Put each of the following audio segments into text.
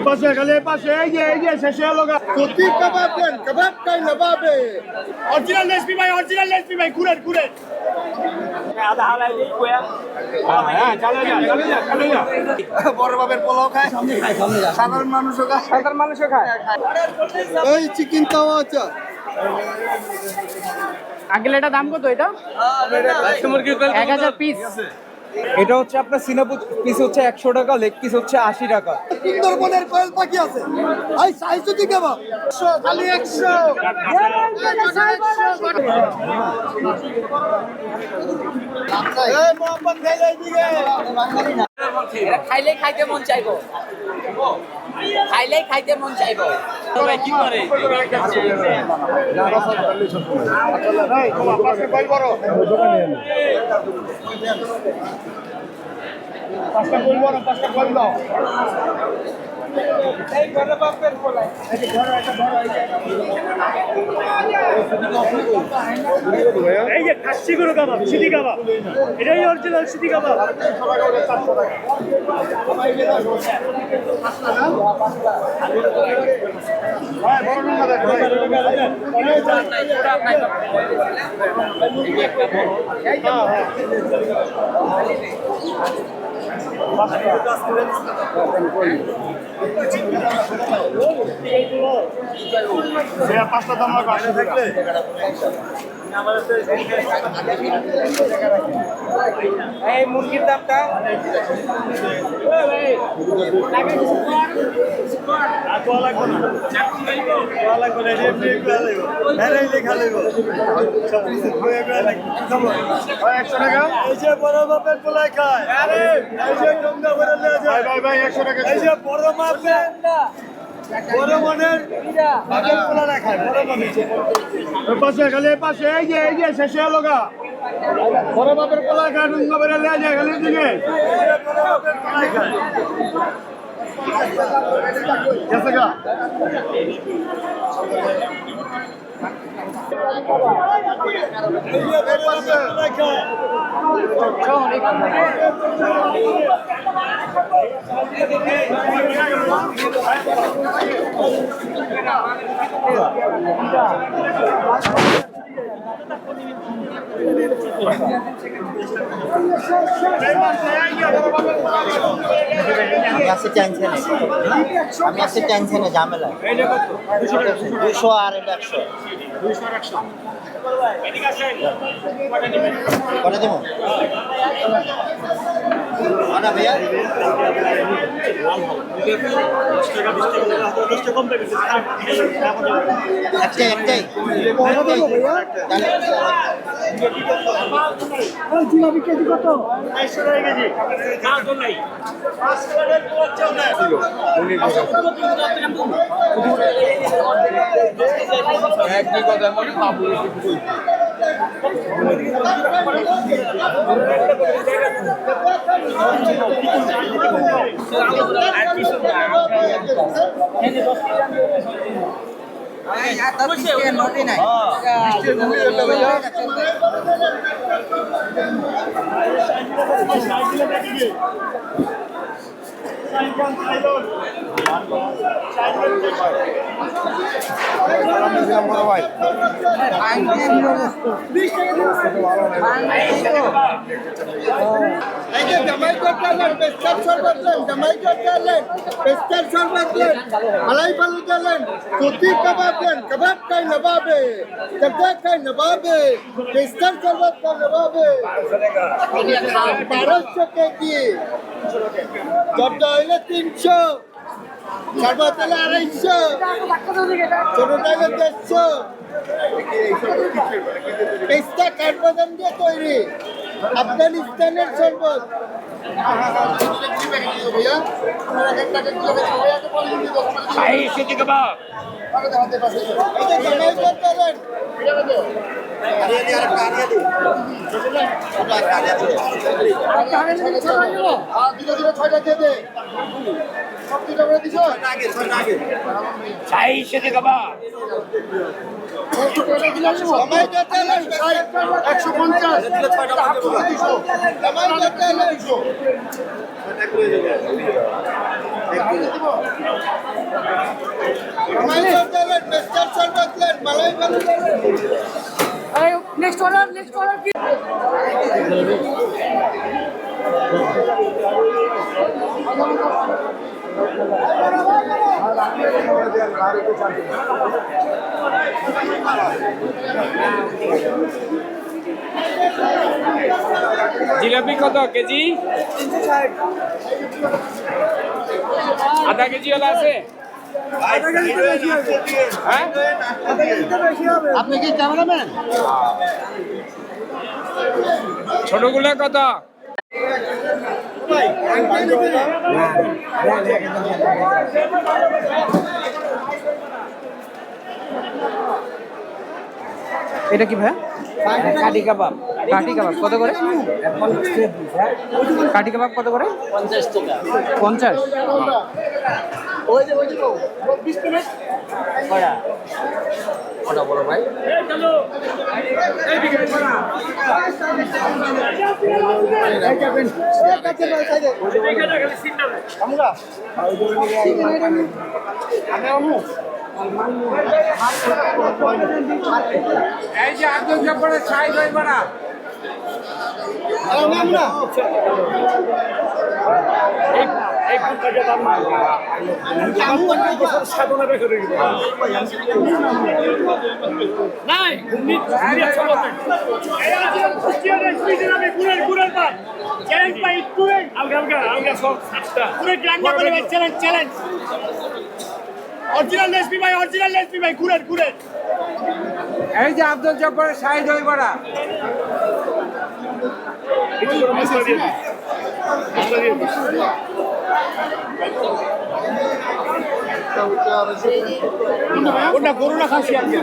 পাশে খালি পাশে এই যে শেষে হলো সত্যি কাবাব দেন কাবাব খাই না বাবে অরিজিনাল রেসিপি ভাই ঘুরেন বড় বাবের পোলাও খায় সাধারণ মানুষও খায় এই চিকেন তাওয়া আছে আঙ্কেল এটা দাম কত এটা 1000 পিস। এটা হচ্ছে আপনার সিনাপুর পিস হচ্ছে 100 টাকা, লেগ পিস হচ্ছে 80 টাকা। সুন্দরবনের কোয়েল পাখি আছে এই সাইজ তো দিকে বাবা 100 খালি 100 এই মোহাম্মদ খাইলে দিকে এটা খাইলেই খাইতে মন চাইবো ভাই কি করে পাশে কই বড় পাঁচটা কই দাও এই বড় বাপের পোলাই এই যে খাসি গরু কাবাব সিটি কাবাব এটাই অরিজিনাল সিটি কাবাব ভাই বড় না দেখ পাঁচটা দাম থাকলে এই মুরগির দামটা এই যে বড় বাপের পোলায় খায় এই যে ডোঙ্গা ভরে নিয়ে যায় ভাই 100 টাকা এই যে বড় মাপে বড় মনের বাপের পোলা খায় বড় মনের পাশে খালি পাশে এই যে শেষে হলো বড় বাপের পোলা খায় ডোঙ্গা ভরে নিয়ে যায় খালি দিকে বড় বাপের পোলা খায় कैसे का আমি আছি টেনশনে ঝামেলা 200 আর 100 করে দেবো না ভাইয়া একটাই জিলাপি কেজি কত 150 টাকা কেজি আর তো নাই 5 টাকার পোয়া চাল না এক কি কথা মনে বাবু मलाई बालू चलें सूती कबाब लें कबाब का नवाबे कब्जा का नवाबे बिस्तर शरबत का नवाबे 1200 के जी जब डाले 300 शरबत ले 250 छोटे डाले 150 बिस्तर काटबदम दिए तोयरी अफगानिस्तान शरबत भैया সিটি কাবাব সিটি কাবাব 150 নেক্সট অর্ডার নেক্সট অর্ডার কি জিলাপি কত কেজি? 360 আধা কেজি ওলা আছে? আধা কেজিতে বেশি হবে হ্যাঁ, আধা কেজিতে বেশি হবে আপনি কি ক্যামেরাম্যান? ছোটগুলো কত? এটা কি ভাই? কাঠি কাবাব। কাঠি কাবাব কত করে? কাঠি কাবাব কত করে? 50 টাকা 50। ওটা বলো ভাই এই যে আব্দুল জব্বারের ছাই দই বড়া। এই যে আব্দুল জব্বারের ছাই দই বড়া। ওটা গরুরা খাসি আছে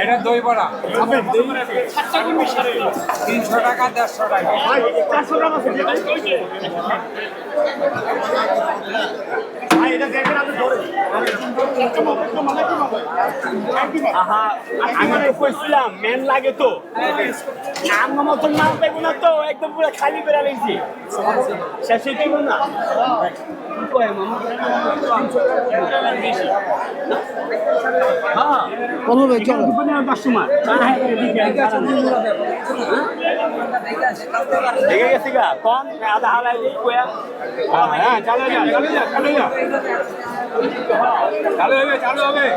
এটা দই বড়া 300 টাকা 150 টাকা। 400 টাকা ভাই এটা দেখেন আপনি ধরে আহা আমি তো কইছিলাম মেন লাগে তো আমার মতন মাল পেবো না তো একদম পুরো খালি করে নিয়েছি শেষে দিব না দেখে গেছি গা কম আধা হালাই দিই কয়া হ্যাঁ চালু যা চালু যা চালু যা চালু হবে চালু হবে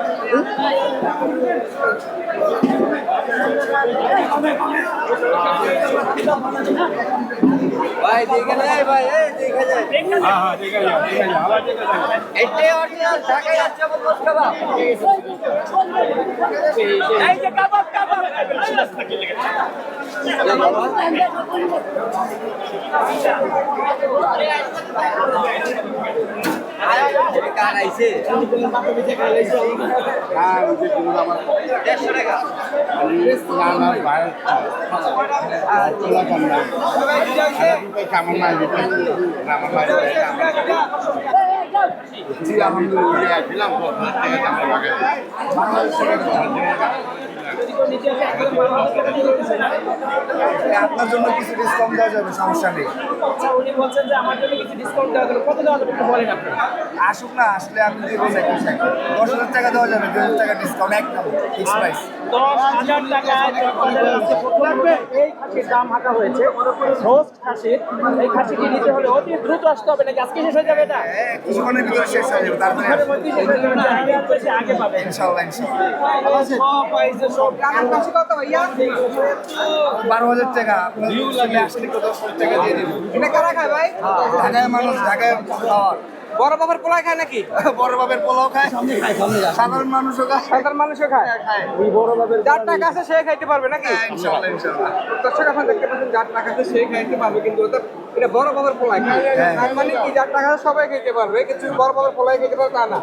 ভাই দেখে যায় ভাই এই দেখে যায় হ্যাঁ হ্যাঁ ঠিক আছে আবার ঠিক আছে এটাই অরিজিনাল ঢাকায় আছে বলবো কাবাব এই যে কাবাব কাবাব কার আইছে 150 টাকা আপনার জন্য কিছু ডিসকাউন্ট দেওয়া যাবে সমস্যা নেই উনি বলছেন যে আমার জন্য কিছু ডিসকাউন্ট দেওয়া যাবে। কত দেওয়া যাবে একটু বলেন আপনি। আসুক না আসলে আমি দিব না 10,000 টাকা দেওয়া যাবে 2,000 টাকা ডিসকাউন্ট একদম ফিক্স প্রাইস 10,000 টাকায় এই খাসির দাম হাঁকা হয়েছে রোস্ট খাসির। এই খাসিটি নিতে হলে অতি দ্রুত আসতে হবে, নাকি আজকে শেষ হয়ে যাবে এটা? কিছুক্ষণের ভিতরে শেষ হয়ে যাবে তারপরে এর মধ্যেই শেষ হয়ে যাবে, চাইলে আর বেশি আগে পাবে। ইনশাআল্লাহ ইনশাআল্লাহ সব পাইছে সব। আমার কাছে কত ভাইয়া? 12,000 টাকা আপনার চলে আসলে 10,000 টাকা দিয়ে দিব এটা কারা খায় ভাই? ঢাকায় মানুষ ঢাকায় খাওয়ার বড় বাবার পোলায় খায় নাকি? বড় বাবের পোলাও খায় সাধারণ মানুষও খায় সাধারণ মানুষও খায়? যার টাকা আছে সে খাইতে পারবে নাকি? ইনশাআল্লাহ ইনশাআল্লাহ দর্শক আপনারা দেখতে পাচ্ছেন যার টাকা আছে সে খাইতে পারবে, কিন্তু এটা বড় বাবার পোলায় খায়। তার মানে কি যার টাকা আছে সবাই খেতে পারবে, কিন্তু বড় বাবার পোলায় খেতে পারবে তা না।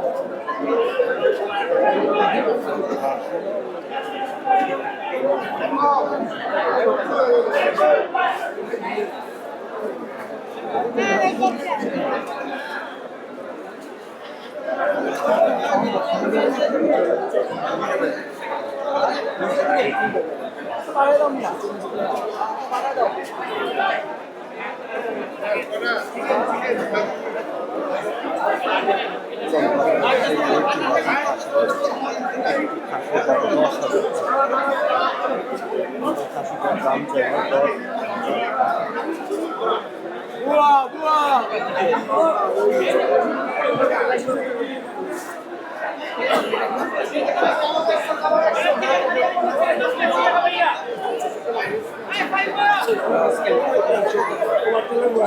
বুয়া বুয়া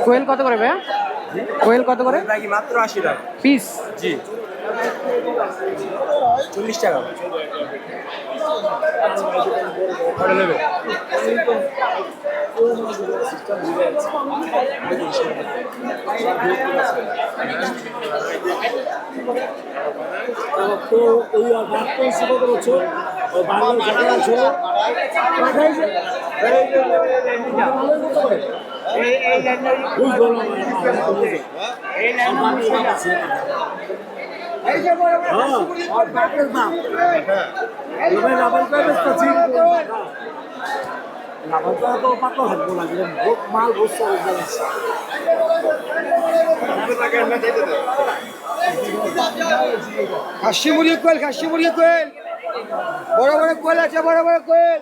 কোয়েল কত করে ভাইয়া? কোয়েল কত করে মাত্র 80 টাকা পিস? জি 40 টাকা কটা নেবে তো ওই বাক্য সেটা হচ্ছে বাংলা জায়গা ছিল খাসি মুরগি কোয়েল খাসি মুরগি কোয়েল বড় বড় কোয়েল আছে বড় বড় কোয়েল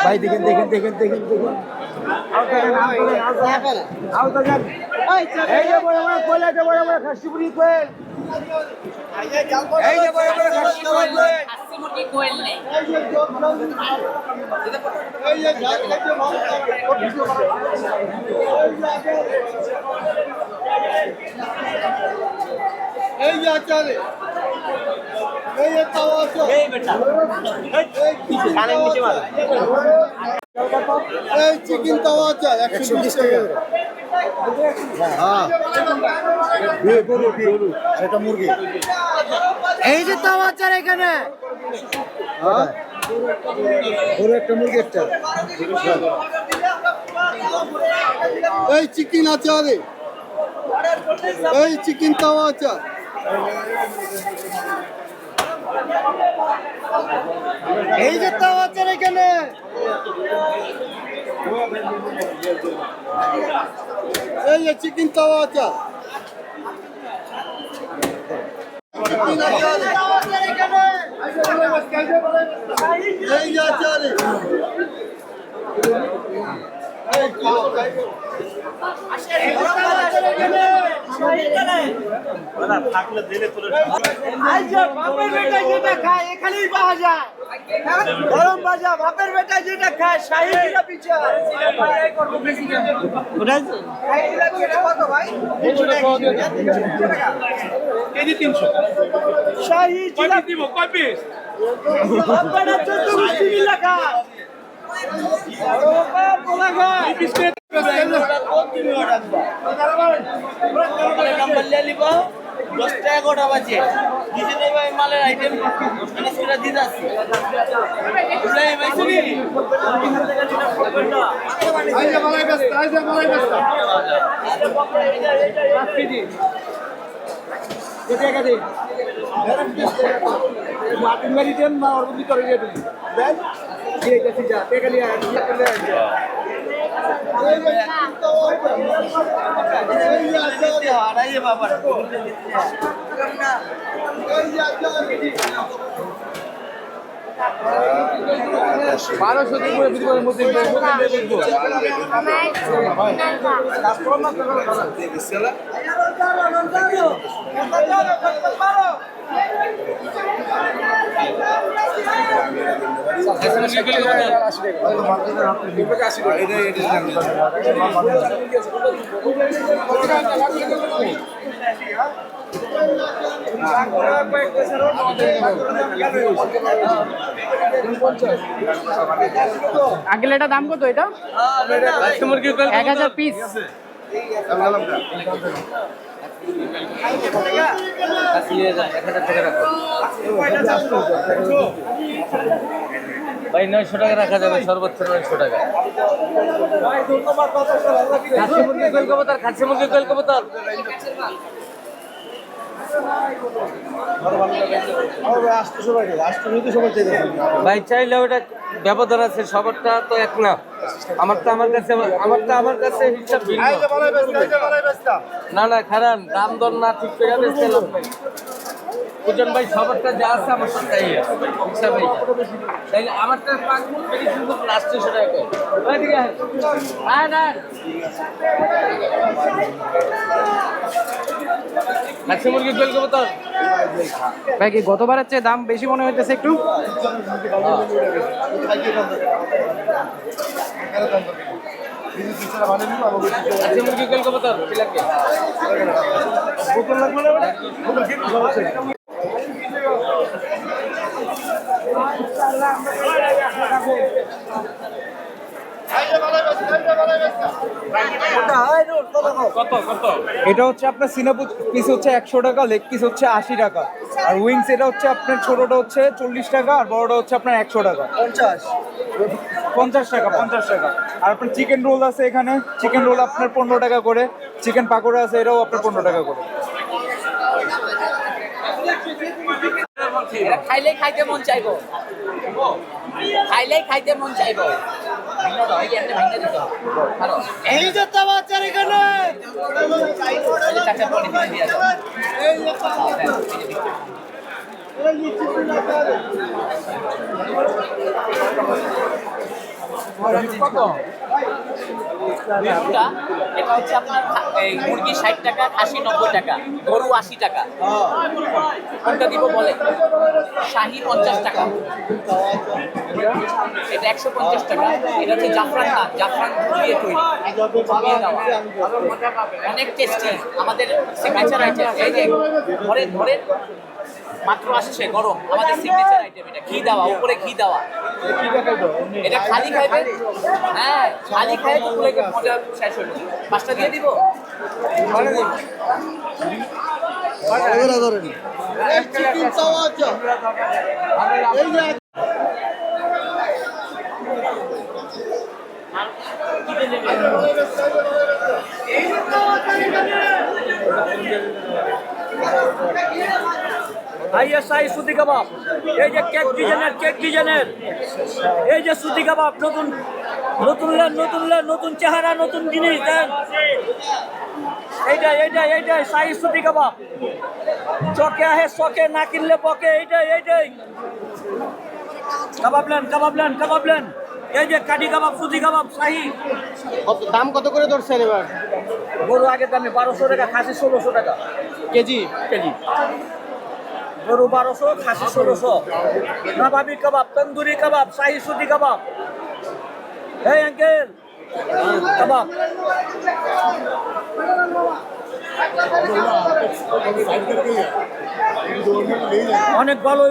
ভাই দেখেন দেখেন দেখেন দেখেন দেখেন এই যে বড় বড় কোয়েল আছে বড় বড় খাসি মুরগি কোয়েল এই যে বড় বড় খাসি মুরগি কোয়েল এই যে ঝাল খেতে এই যে আচারে এই যে তাওয়া আছে এই বেটা কানে নিচে মার এই চিকেন তাওয়া আছে 120 টাকা হ্যাঁ গরু এটা মুরগি এই যে তাওয়া আছে এখানে হ্যাঁ গরু একটা মুরগি একটা এই চিকেন আছে আরে এই চিকেন তাওয়া আছে এই যে তাওয়া আছে এখানে এই যে চিকেন তাওয়া আছে এই যে আছে গরম ভাজা বাপের বেটা যেটা খায় শাহী পিঠা কত ভাই কেজি 300 শাহী জিলাপি দিব কয় পিস আপনারা 14 গুষ্টি মিলা খায় বড় বড় এই বিস্কুট নাম্বার লিয়ে লিবা 10 টাকা গোটা বাজে দিতে দেব এই মালের আইটেম সেটা দিতে আসছে বুঝলাই ভাই শুনি আইজা মালাই ব্যস্ত আইজা মালাই ব্যস্ত রাখি কেটে কেটে মাটিন মারি দেন না ওর ভিতরে দিয়ে দিন দেন দিয়ে গেছি যা টেকা নিয়ে আয় করে আয় বাবা বারোশো মধ্যে আঙ্কেল এটা দাম কত এটা 1000 পিস নিয়ে যায় 1000 টাকা রাখো ভাই 900 টাকা রাখা যাবে সর্বোচ্চ 900 টাকা খাসি মুরগি কোয়েল কবুতর খাসি মুরগি কোয়েল কবুতর ভাই চাইলে ওটা ব্যবধান আছে সবারটা তো এক না আমারটা আমার কাছে হিসাব ভিন্ন না না খারাপ দাম দর না ঠিক করে বেচতে লাভ নাই ওজন ভাই সবারটা যা আছে আমারটা তাই আছে হিসাব এই তাইলে আমারটা পাঁচ ফুট বেশি সুন্দর লাস্ট 600 টাকা ওই দিকে হ্যাঁ না খাসি মুরগি কোয়েল কবুতর ভাই কি গতবারের চেয়ে দাম বেশি মনে হইতেছে একটু? খাসি মুরগি কোয়েল কবুতর কি লাগবে এটা হচ্ছে আপনার সিনাপুর পিস হচ্ছে 100 টাকা, লেগ পিস হচ্ছে 80 টাকা, আর উইংস এটা হচ্ছে আপনার ছোটটা হচ্ছে 40 টাকা, আর বড়টা হচ্ছে আপনার 100 টাকা 50 টাকা 50 টাকা। আর আপনার চিকেন রোল আছে এখানে, চিকেন রোল আপনার 15 টাকা করে, চিকেন পাকোড়া আছে এটাও আপনার 15 টাকা করে। খাইলেই খাইতে মন চাইবো, খাইলেই খাইতে মন চাইবো। এই যে বাচ্চার এখানে এটা হচ্ছে আপনার এই মুরগি 60 টাকা, খাসি 90 টাকা, গরু 80 টাকা। কোনটা দিব বলে? শাহি 50 টাকা, এটা 150 টাকা। এটা হচ্ছে জাফরান না, জাফরান দিয়ে তৈরি, দিয়ে দেওয়া, অনেক টেস্টি, আমাদের সিগনেচার আইটেম। এই যে ধরে ধরে মাত্র আসছে গরম, আমাদের সিগনেচার আইটেম। এটা ঘি দেওয়া, উপরে ঘি দেওয়া। এটা খালি খাইবে, হ্যাঁ খালি খাই তো পুরো মজা শেষ হলো। 5টা দিয়ে দিব, আইএসআই সুতি কাবাব, এই যে কেক ডিজাইনের, এই যে সুতি কাবাব, নতুন চেহারা, নতুন জিনিস দেন। এইটাই সাই সুতি কাবাব, চকে আহে চকে, না কিনলে পকে। এইটাই কাবাবলেন। এই যে কাঠি কাবাব, সুতি কাবাব, শাহি। দাম কত করে ধরছেন এবার? গরু আগের দামে 1200 টাকা, খাসি 1600 টাকা কেজি। গরু 1200, খাসি 1600। নবাবি কাবাব, তন্দুরি কাবাব, শাহি সুতি কাবাব। এই আঙ্কেল কাবাব, অনেক ভালো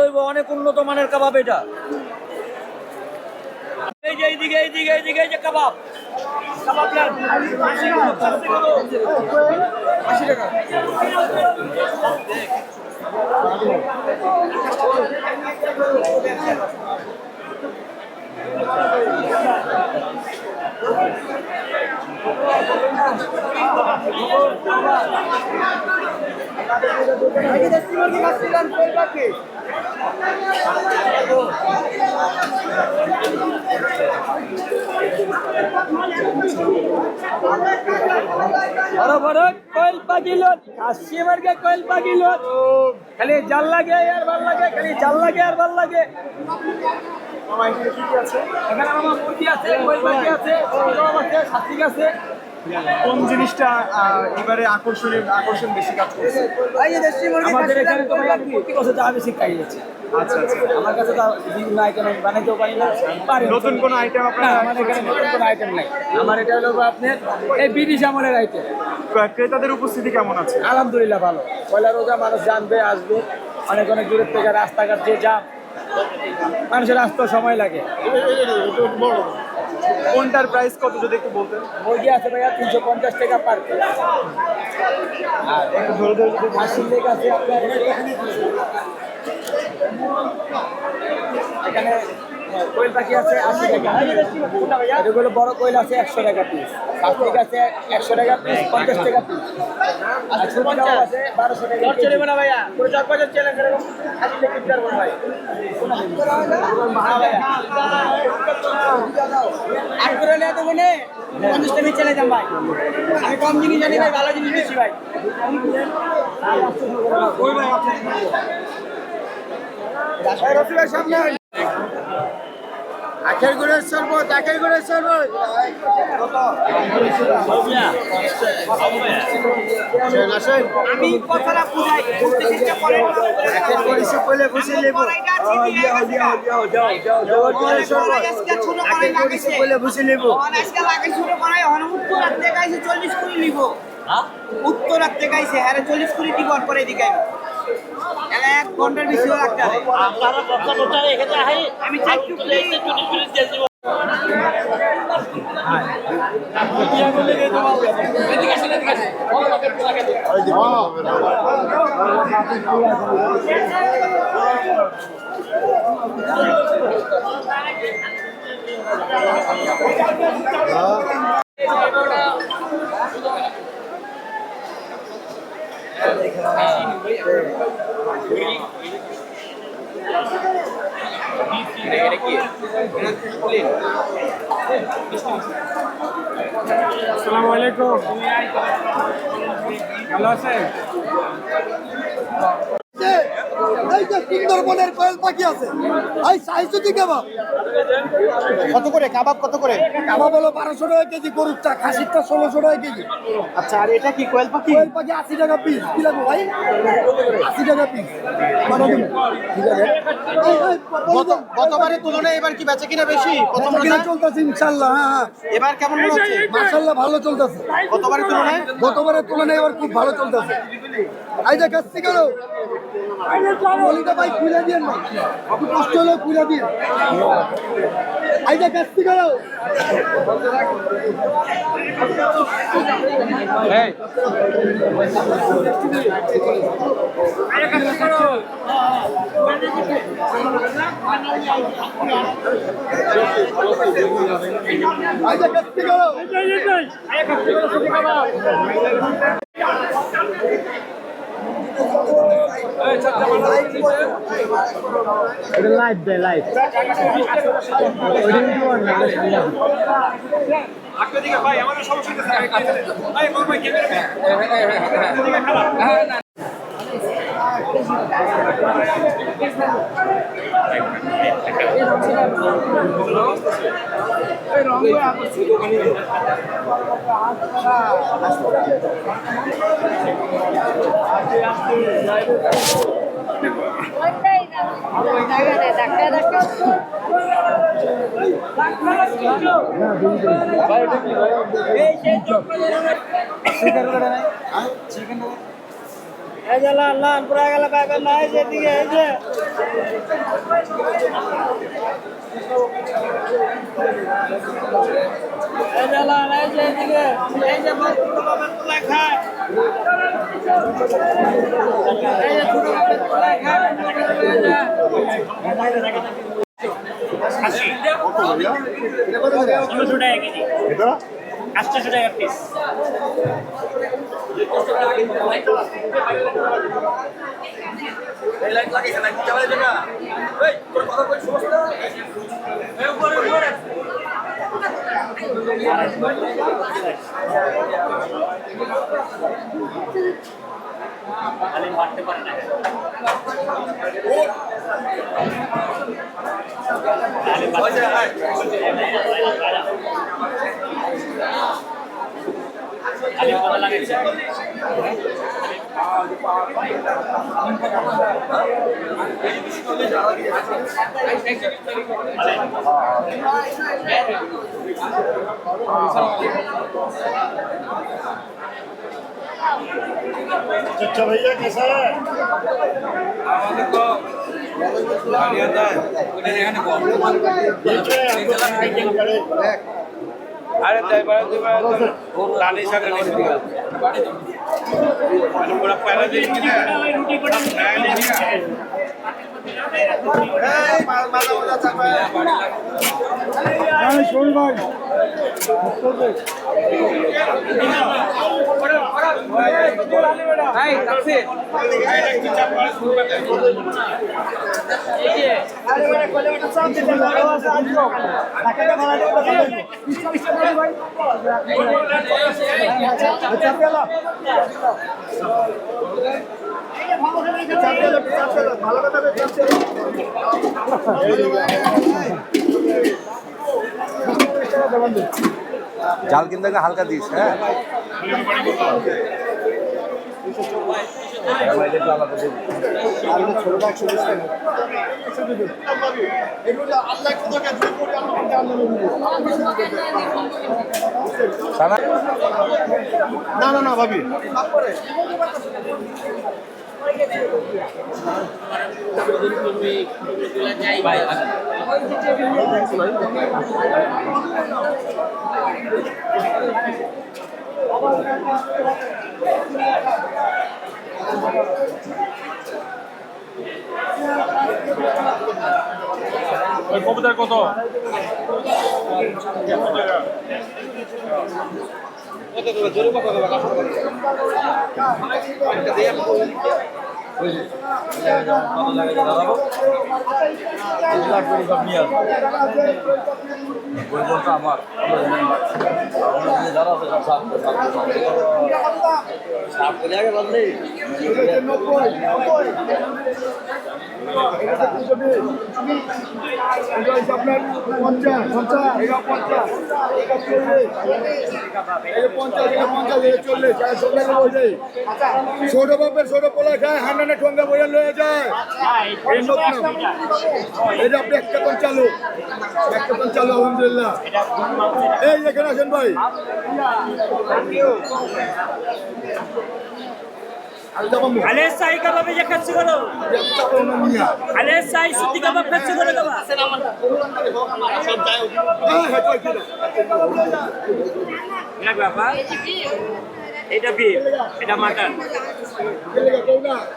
হইব, অনেক উন্নত মানের কাবাব এটা। এই যে এইদিকে এই যে কাবাব নেন, 80 টাকা। কোয়েল পাখিলত, খাসি মার্কে কোয়েল পাখিলত, খালি জাল লাগে আর ভাল লাগে, এখানে আমার মুরগি আছে, কোয়েল পাখি আছে, খাসি আছে। কোন জিনিসটা এবারে আকর্ষণ বেশি কাজ করছে? আমাদের এখানে তো প্রতি বছর যা বেশি খাই যাচ্ছে। আচ্ছা আচ্ছা, আমার কাছে তো বিভিন্ন আইটেম বানাইতেও পারি না, নতুন কোনো আইটেম না, আপনার? আমার এখানে নতুন কোনো আইটেম নাই। আমার এটা হলো আপনার এই ব্রিটিশ আমলের আইটেম। ক্রেতাদের উপস্থিতি কেমন আছে? আলহামদুলিল্লাহ ভালো। পয়লা রোজা মানুষ জানবে, আসবে, অনেক দূরের থেকে, রাস্তাঘাট যে যাম, মানুষের আসতে সময় লাগে। কোনটার প্রাইস কত যদি একটু বলতেন? মুরগি আছে ভাইয়া 350 টাকা পার পিস। আর একটু ধরে ধরে যদি খাসির লেগ আছে আপনার এখানে কোয়েল পাখি আছে 80 টাকা। এগুলো বড় কোয়েল আছে 100 টাকা পিস। সাতলিক আছে 100 টাকা পিস, 50 টাকা পিস। আর ছোটটাও আছে 1200 টাকা। আর চলে না ভাইয়া, পুরো 4-5 চ্যালেঞ্জ এরকম খাসি লেগ কিনতে পারবো ভাই। হ্যাঁ ভাইয়া। আর করে নিয়ে দেবো নে 50 টাকা চলে যাম ভাই। আমি কম জিনিস জানি ভাই, ভালো জিনিস বেশি ভাই। ওই ভাই রফি ভাই সামনে আখের গুড়ের শরবত, আখের গুড়ের শরবত আমি কথাটা বুঝাই, বুঝতে চেষ্টা করেন। আখের গুড়ের শরবত বুঝে নেব। আখের গুড়ের শরবত বুঝে নেব। উত্তরার থেকে আইছে হ্যাঁ 40 কুড়ি টিকট পরে এদিকে আইবে। 1 ঘন্টার বেশি লাগতে হবে। আমি চাই একটু আসসালামু আলাইকুম, ভালো আছেন? এই যে সুন্দরবনের কোয়েল পাখি আছে, এই সাইজুতি কাবাব কত করে কাবাব কত করে? কাবাব হলো 1200 টাকা কেজি, গরুরটা খাসিরটা 1600 টাকা কেজি। আচ্ছা, আর এটা কি কোয়েল পাখি? কোয়েল পাখি 80 টাকা পিস। কি লাগবে ভাই? 80 টাকা পিস। ঠিক আছে। গতবারের তুলনায় এবার কি বেচা কিনা বেশি? প্রথম কিনা চলতেছে ইনশাআল্লাহ। হ্যাঁ, এবার কেমন মনে হচ্ছে? মাশাআল্লাহ ভালো চলতেছে। গতবারের তুলনায় গতবারের তুলনায় এবার খুব ভালো চলতেছে। এই যে কাচ্চি গেলো বলিটা ভাই খুলে দিয়ে না, একটু কষ্ট হলেও খুলে দিয়ে। এই যে কাচ্চি গেলো এই যে কাচ্চি গেলো লাইভ দে লাইভ। अच्छा भैया कैसा है? আরে তাই লালি শাকের পুরো পয়লা দিয়ে কিনা জাল কিন্তু হালকা দিস, হ্যাঁ না না না ভাবি কবুতর কত আমার আপনার 50 ছোট বাপের ছোট পোলা খায় হান্ডানে ঠোঙ্গা বইয়া লয়ে যায় এই যে আপনি একটা কোন চালু আলহামদুলিল্লাহ এই এখানে আসেন ভাই আলে সাই কাবাবে যে খাচ্ছি গলো আলে সাই সুতি কাবাব খাচ্ছি গলো কাবা না বাবা এটা বিফ এটা মাটন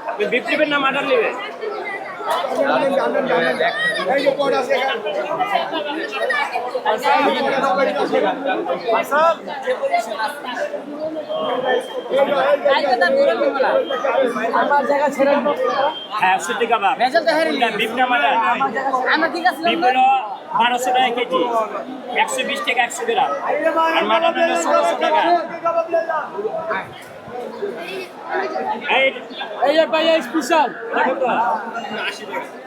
আপনি বিফ নেবেন না মাটন নেবেন এই যে পড় আছে হ্যাঁ সুতি কাবাব বিফ না মাটন বিফ হলো 1200 টাকা কেজি 120 টাকা 100 গ্রাম আর মাটন হলো 1600 টাকা এই যে ভাই স্পেশাল দেখো তো 80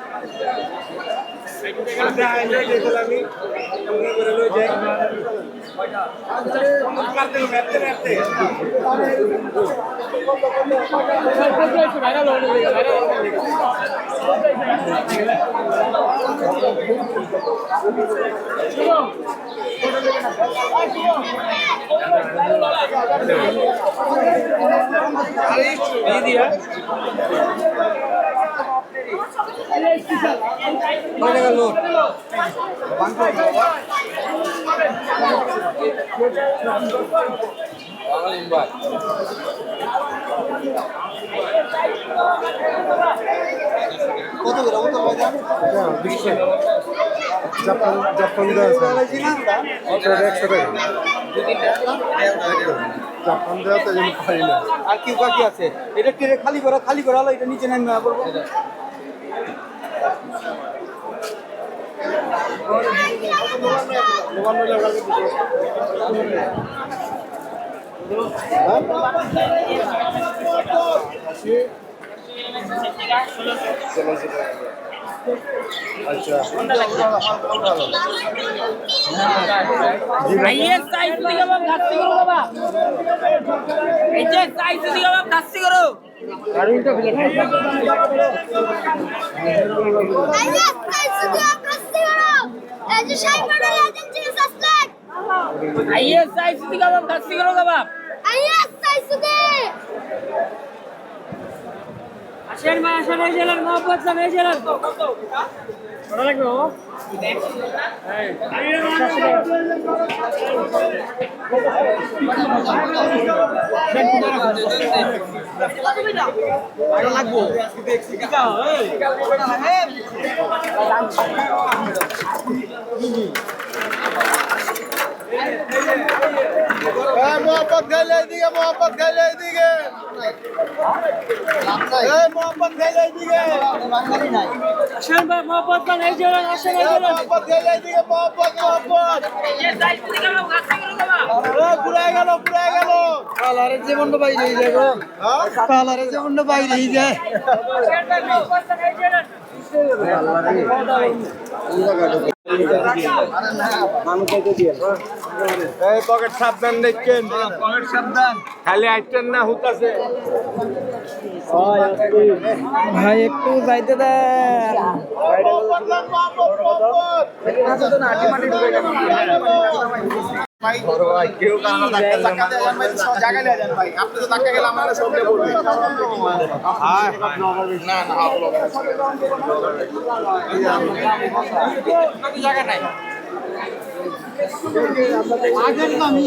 আর কি বাকি আছে এটা টেরে খালি করা হলো এটা নিচে নামে পড়বো আসেন ভাই আসেন এই জেলার মোহাম্মদ জান এই জেলার ভালো লাগবে ও मोहब्बत गैले दिगे मोहब्बत गैले दिगे मोहब्बत गैले दिगे আসেন ভাই মোহাম্মদ জান এই জেলার আসেন এই জেলার मोहब्बत गैले दिगे मोहब्बत मोहब्बत পুরাই গেল কালারে জীবন বাইরে যায় গো কালারে জীবন বাইরে যায় মোহাম্মদ জান এই জেলার এই পকেট সাবধান দেখেন পকেট সাবধান খালি আইটেন না হুতাছে ভাই একটু যাইতে দেন কেউ কারণ জায়গা নিয়ে যান ভাই আপনি তো ধাক্কা গেলে আমার সঙ্গে বলবেন জায়গা নাই আগের দামি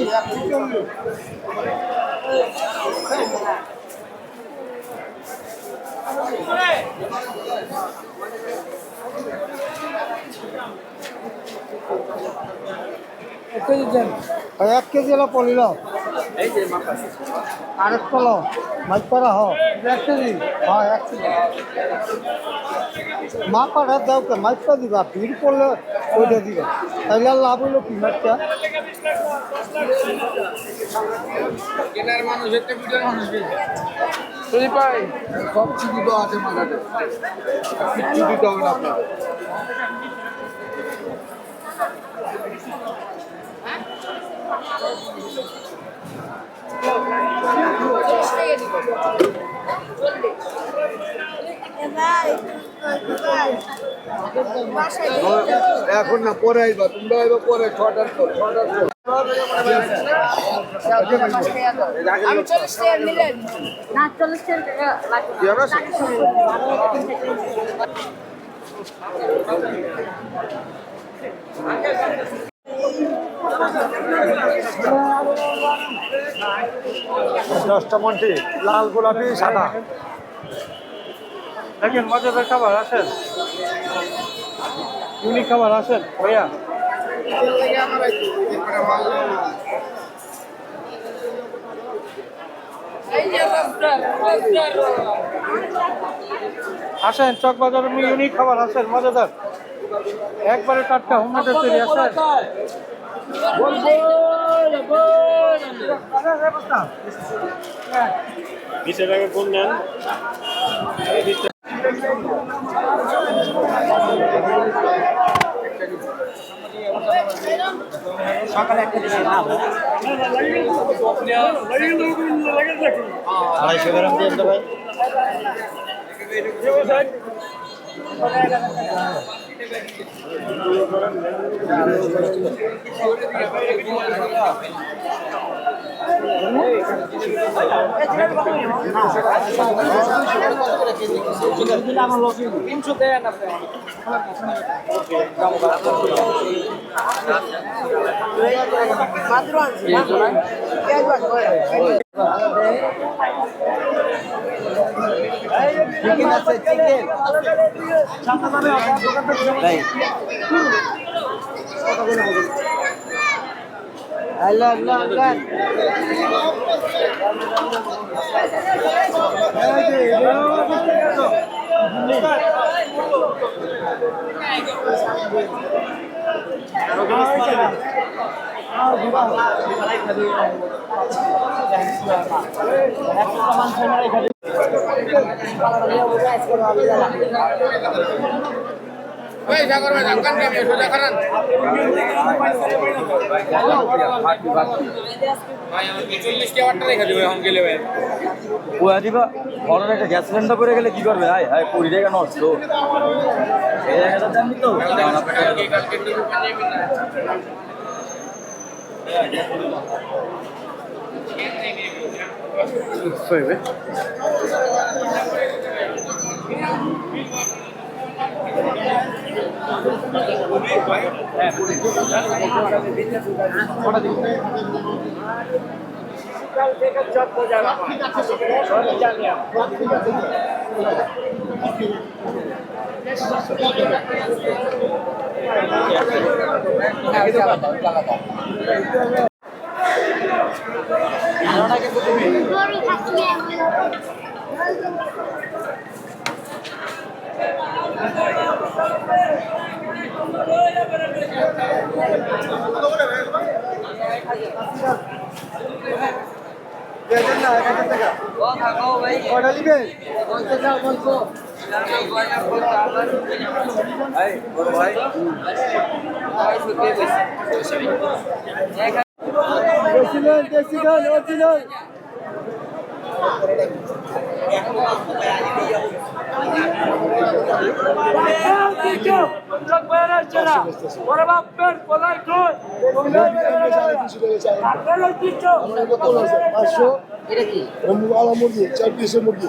এক কেজি হলো পলিল আরেক পলো মাইক করা হ 1 কেজি হ্যাঁ 1 কেজি মা পাঠা দাও কে মাইকটা দিবা ভিড় করলে ওইটা দিবা তাইলে লাভ হইলো কি মাইকটা কেনার মানুষ একটা ভিডিও মানুষ সব চিনি তো আছে মাথাতে কিচ্ছু দিতে হবে না আপনার এখন না পরে আইবা তোমরা আইবা পরে 6টার পর আমি 40 টাকা নিলেন না 40 টাকা দশটা মন্টি লাল গোলাপি সাদা দেখেন মজাদার খাবার আসেন ইউনিক খাবার আসেন ভাইয়া আসেন চক বাজারের ইউনিক খাবার আসেন মজাদার একবারে টাটকা হোমমেডের তৈরি আসেন নিচে টাকা কোন নেন সকালে একটা দিন না 250 গ্রাম দিয়ে ভাই চিকেন আছে চিকেন আল্লাহ আল্লাহ আল্লাহ ঘরের একটা গ্যাস সিলিন্ডার পরে গেলে কি করবে? হাই হাই 20 টাকা নষ্ট এই জায়গাটা জানি তো কটা নিবেন? দেশি ধান অরিজিনাল। মুরগি 4 পিসের মুরগি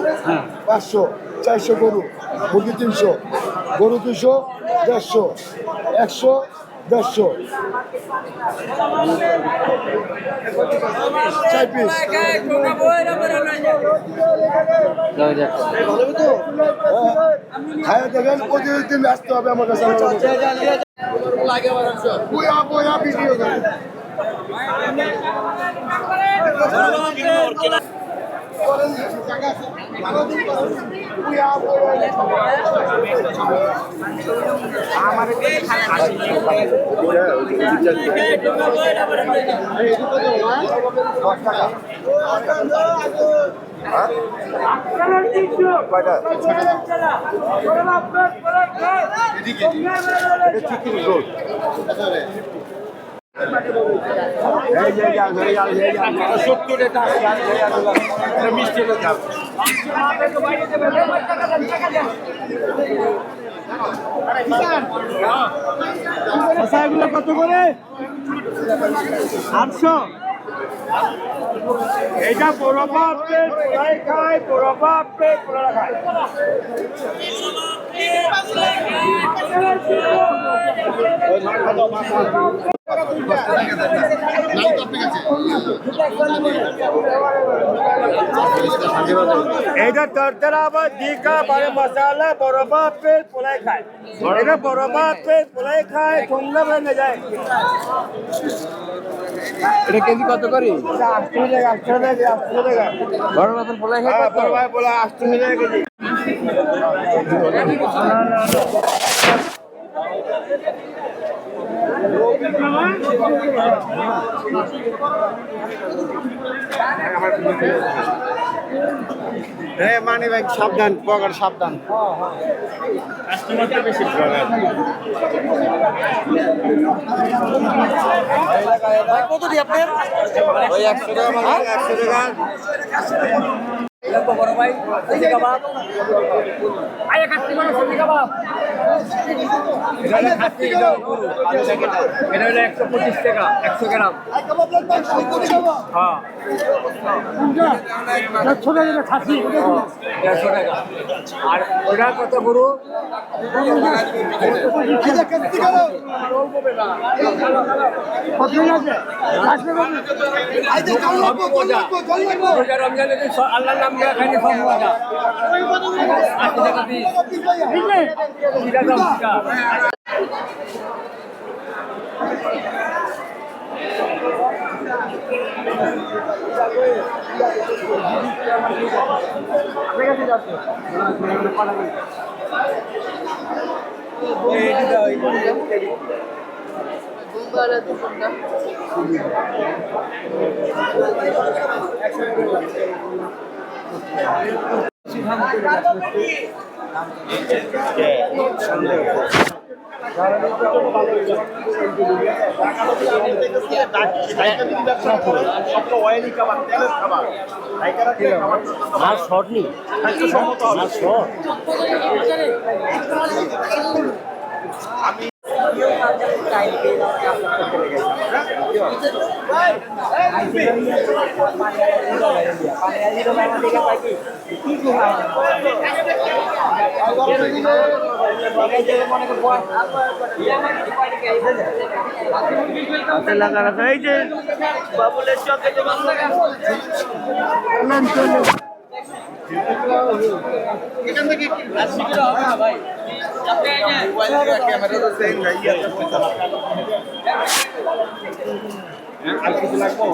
500, 400 গরু, মুরগি 300, গরু 200, 150, 100, 150, 4 পিস। খায়া দেখেন প্রতিদিন আসতে হবে আমার কাছে। ভিডিও করেন। কত করে? 800। এইটা বড় বাপে পোলাই খায়, বড় বাপে পোলা খায়। এইটা তরতরা আবার দিকা বারে মশালা বড় বাপে পোলাই খায়। এটা বড় বাপে পোলাই খায়, ঠোঙ্গা বেঁধে যায়। এটা কেজি কত করে? 800 টাকা, 800 টাকা, 800 টাকা। বড় মাছের পোলাই খায় কত? বড় ভাই বলে 800 টাকা কেজি। মানি ভাই সাবধান, পকেট সাবধান। কত দিই আপনার? ওই 100 টাকা, 100 টাকা। বড় ভাই সবজি কাবাব আয়া কাটতে মানে সবজি কাবাব এটা হলো খাসি এটা গরু এটা হলো 125 টাকা 100 গ্রাম হ্যাঁ ছোট যেটা খাসি 150 টাকা আর ওটা কত গরু রমজানের আল্লাহর নাম নিয়ে খাইনি সব মজা 80 টাকা পিস বুঝলে এটা দাম আর শর্ট নেই আর শর্ট আমি লাগা রাখা এই যে বাবুলের চকে যে এখান থেকে ভাই ক্যামেরা তো সেম ভাই আর কিছু লাগবে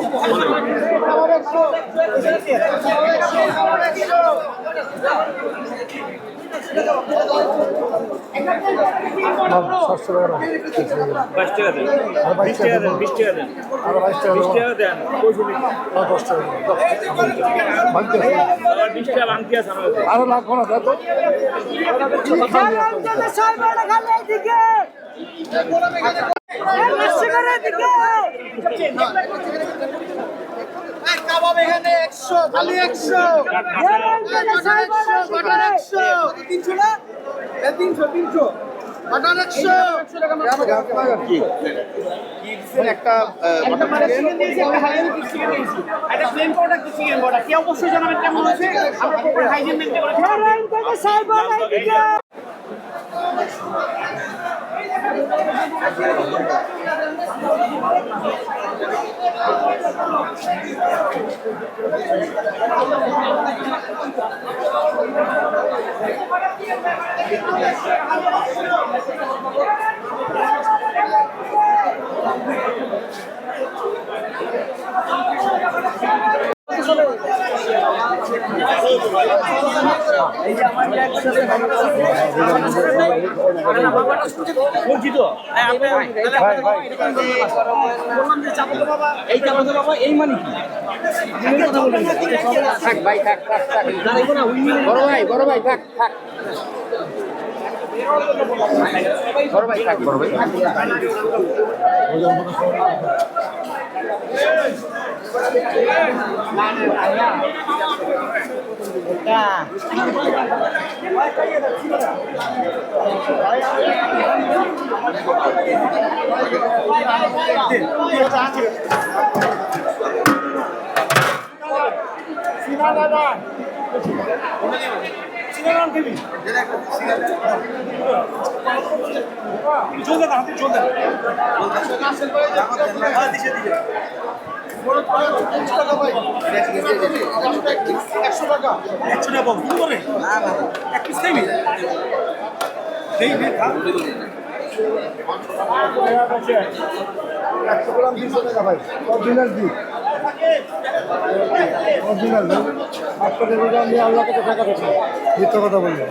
আরো লাগবো না কাবাব এখানে 100 খালি 100 300 না 300 বাটার 100 কি একটা একটা প্লেন পাউডার কি চিকেন পাউডার কি অবশ্যই জানাবেন কেমন হয়েছে আমরা প্রপার হাইজিন মেইনটেইন করে এই মানে কি থাক ভাই থাক থাক থাক বড় ভাই থাক থাক বড় ভাই থাক বড় ভাই মিথ্যা কথা বলবো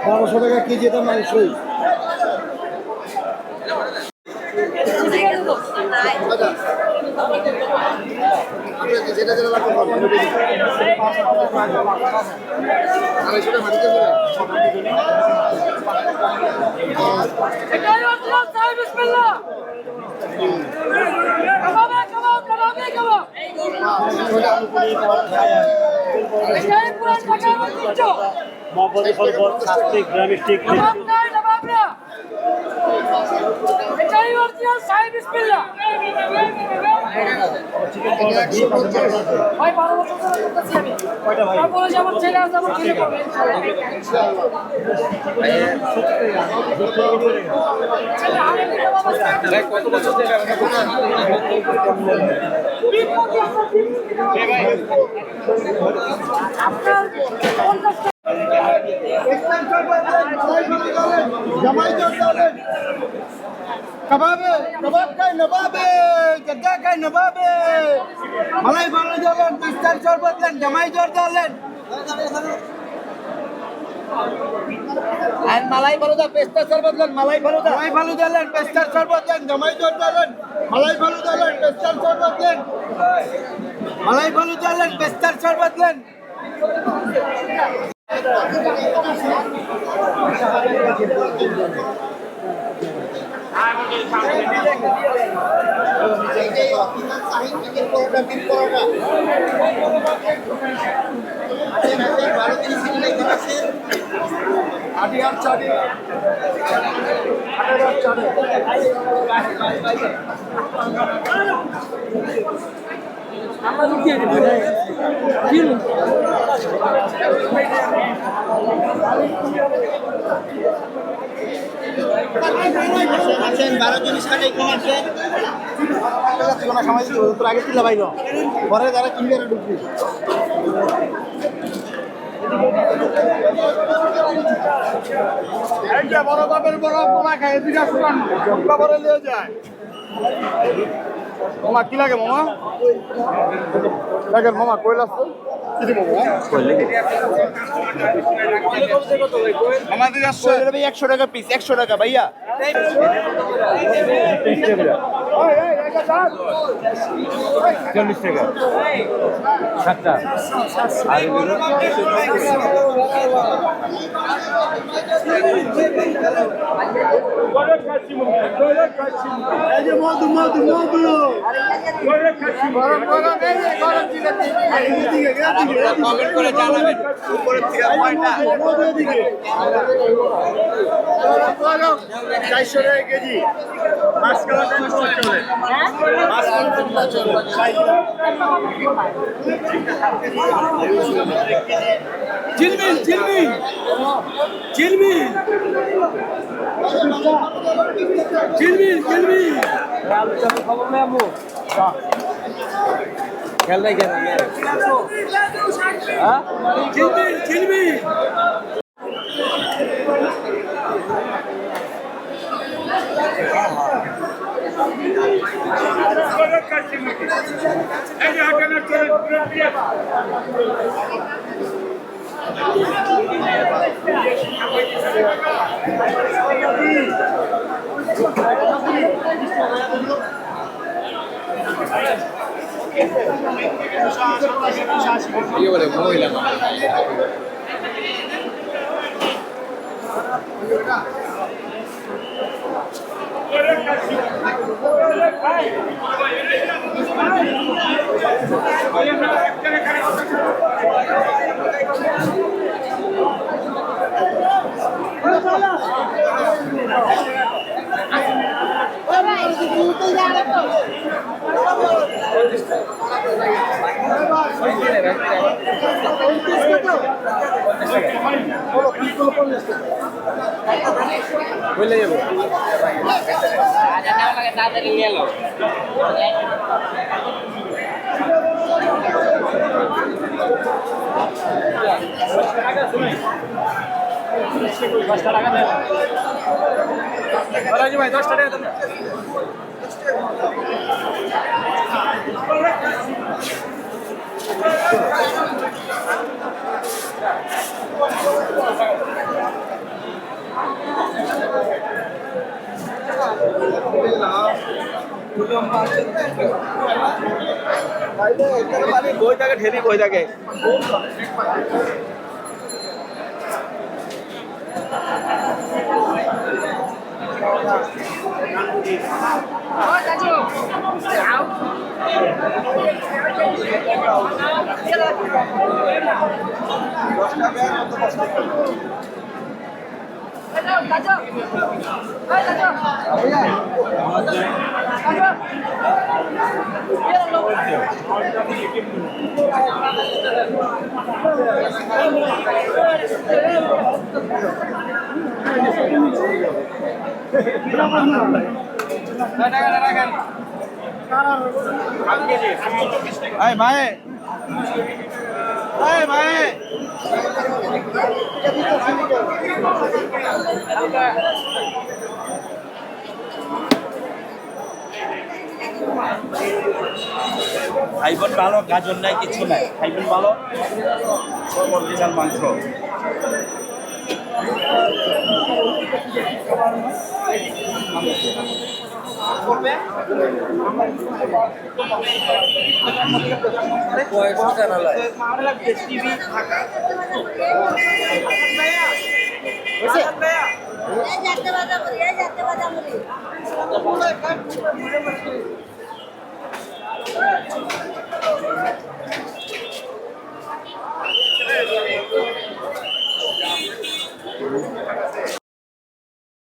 1200 টাকা কেজি এটা মাংসই যেটা যেটা লাগবে কত বছর कबाबे कबाब का नवाबे जग्गा का नवाबे मलाई भालो जालेन पिस्तार शरबत लेन जमाई जोर डालेन আর মালাই ফালুদা পেস্তা শরবত লেন মালাই ফালুদা লেন পেস্তার শরবত লেন জমাই জোর ডালেন মালাই ফালুদা লেন পেস্তার শরবত লেন মালাই ফালুদা লেন পেস্তার শরবত লেন আটি আর চাটি আমরা লুকিয়ে দেবো কি বারো জিনিস কাটে এখানে আসেন সময় তোর আগে ছিল ভাই পরে যারা কিনবে ঢুকবি এইটা বড় বাপের বড় পোলা খায় এদিকে শুকান ছোটলা বড় নিয়ে যায় মামা কি লাগে মামা দেখেন মামা কইল আসতো কি দিব মামা আমাদের আসছে 100 টাকা পিস 100 টাকা ভাইয়া চল্লিশ টাকা সাতটা আর এগুলো এই যে মধু মধু মধু গরম গরম এই যে গরম জিলাপি এদিকে কমেন্ট করে জানাবেন উপরের থেকে কয়টা মধু এদিকে গরম 400 টাকা কেজি মাছ কাটা চলে মাছ কাটা চলে জিলমিল জিলমিল জিলমিল জিলমিল জিলমিল খবর নেই আম্মু খেয়াল নাই কেন হ্যাঁ জিলমিল জিলমিল বলে যাবো তাড়াতাড়ি নিয়ে এলো ভাই 10 টাকা দেন বই থাকে ঠেলি বই থাকে এই ভাই এই ভাই খাইবেন ভালো গাজর নাই কিছু নাই খাইবেন ভালো সব অরিজিনাল মাংস যাতে বাজা করি যাতে বাজা করি